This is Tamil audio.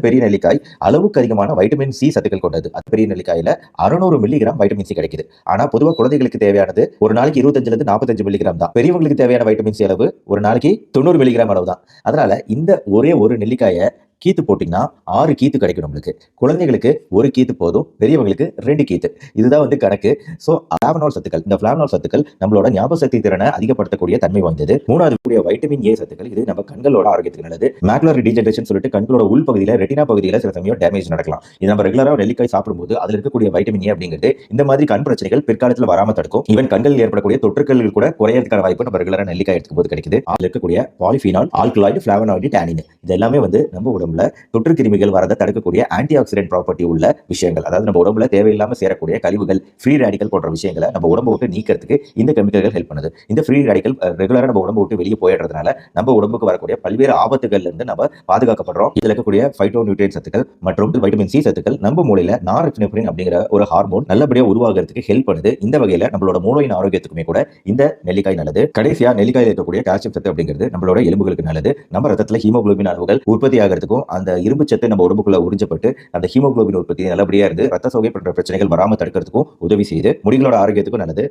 பெரிய நெல்லிக்காய் அளவுக்கு அதிகமான வைட்டமின் சி சத்துக்கள் கொண்டது. அது பெரிய நெல்லிக்காயில 600 மில்லிகிராம் வைட்டமின் சி கிடைக்குது. ஆனா பொதுவா குழந்தைகளுக்கு தேவையானது ஒரு நாளைக்கு 25 45 மில்லிகிராம் தான். பெரியவங்களுக்கு தேவையான வைட்டமின் சி அளவு ஒரு நாளைக்கு 90 மில்லிகிராம் அளவு தான். அதனால இந்த ஒரே ஒரு நெல்லிக்காயை கீத்து போட்டீங்கன்னா 6 கீத்து கிடைக்கும் நம்மளுக்கு. குழந்தைகளுக்கு 1 கீத்து போதும், பெரியவங்களுக்கு 2 கீத்து. இதுதான் கணக்கு. சோ பிளாவனால் சத்துக்கள், இந்த பிளாவனால் சத்துக்கள் நம்மளோட ஞாபக சக்தி திறனை அதிகப்படுத்தக்கூடிய தன்மை வாய்ந்தது. மூணாவது கூடிய வைட்டமின் ஏ சத்துக்கள், இது நம்ம கண்களோட ஆரோக்கியத்துக்கு நல்லது. மேக்குலர் டீஜெனரேஷன் சொல்லிட்டு கண்களோட உள் பகுதியில ரெட்டினா பகுதியில சில சமயம் டேமேஜ் நடக்கலாம். இது நம்ம ரெகுலரா நெல்லிக்காய் சாப்பிடும்போது அதுல இருக்கக்கூடிய வைட்டமின் ஏ அப்படிங்கிறது இந்த மாதிரி கண் பிரச்சனைகள் பிற்காலத்தில் வராம தடுக்கும். ஈவன் கண்களில் ஏற்படக்கூடிய தொற்றுக்கள் கூட குறையறதுக்கான வாய்ப்பு நம்ம ரெகுலரா நெல்லிக்காய் எடுக்கும் போது கிடைக்குது. அதுல இருக்கக்கூடிய பாலிஃபினால், ஆல்கலாய்டு, பிளாவனாய்டு, டேனின், இது எல்லாமே நம்ம உடம்புல தொற்று கிருமிகள் வரதை தடுக்கக்கூடிய ஆன்டி ஆக்சிடென்ட் ப்ராப்பர்ட்டி உள்ள விஷயங்கள். அதாவது நம்ம உடம்புல தேவையில்லாம சேரக்கூடிய கழிவுகள், ஃப்ரீ ரேடிக்கல் போன்ற விஷயங்களை நம்ம உடம்பு விட்டு நீக்கிறதுக்கு இந்த கெமிக்கல்கள் ஹெல்ப் பண்ணுது. இந்த ஃப்ரீ ரேடிக்கல் ரெகுலரா நம்ம உடம்பு விட்டு வெளியே போயிடுறதுனால நம்ம உடம்புக்கு வரக்கூடிய பல்வேறு ஆபத்துகள்ல இருந்து நம்ம பாதுகாக்கப்படுறோம். இதுல இருக்கக்கூடிய பைட்டோ நியூட்ரியன் சத்துக்கள் மற்றும் வைட்டமின் சி சத்துக்கள் நம்ம மூளையில நார்எப்னெஃப்ரின் அப்படிங்கிற ஒரு ஹார்மோன் நல்லபடியா உருவாகிறதுக்கு ஹெல்ப் பண்ணுது. இந்த வகையில நம்மளோட மூளையின் ஆரோக்கியத்துக்குமே கூட இந்த நெல்லிக்காய் நல்லது. கடைசியா நெல்லிக்காயில் இருக்கக்கூடிய கால்சியம் சத்து அப்படிங்கிறது நம்மளோட எலும்புகளுக்கு நல்லது. நம்ம ரத்தத்துல ஹீமோகுளோபின் அளவுகள் உற்பத்தி ஆகிறதுக்கும் அந்த இரும்பு சத்து நம்ம உடம்புக்குள்ள உறிஞ்சப்பட்டு அந்த ஹீமோகுளோபின் உற்பத்தி நல்லபடியா இருந்து ரத்த சோகை போன்ற பிரச்சனைகள் வராம தடுக்கிறதுக்கும் உதவி செய்யுது. முடிகளோட ஆரோக்கியத்துக்கும் நல்லது.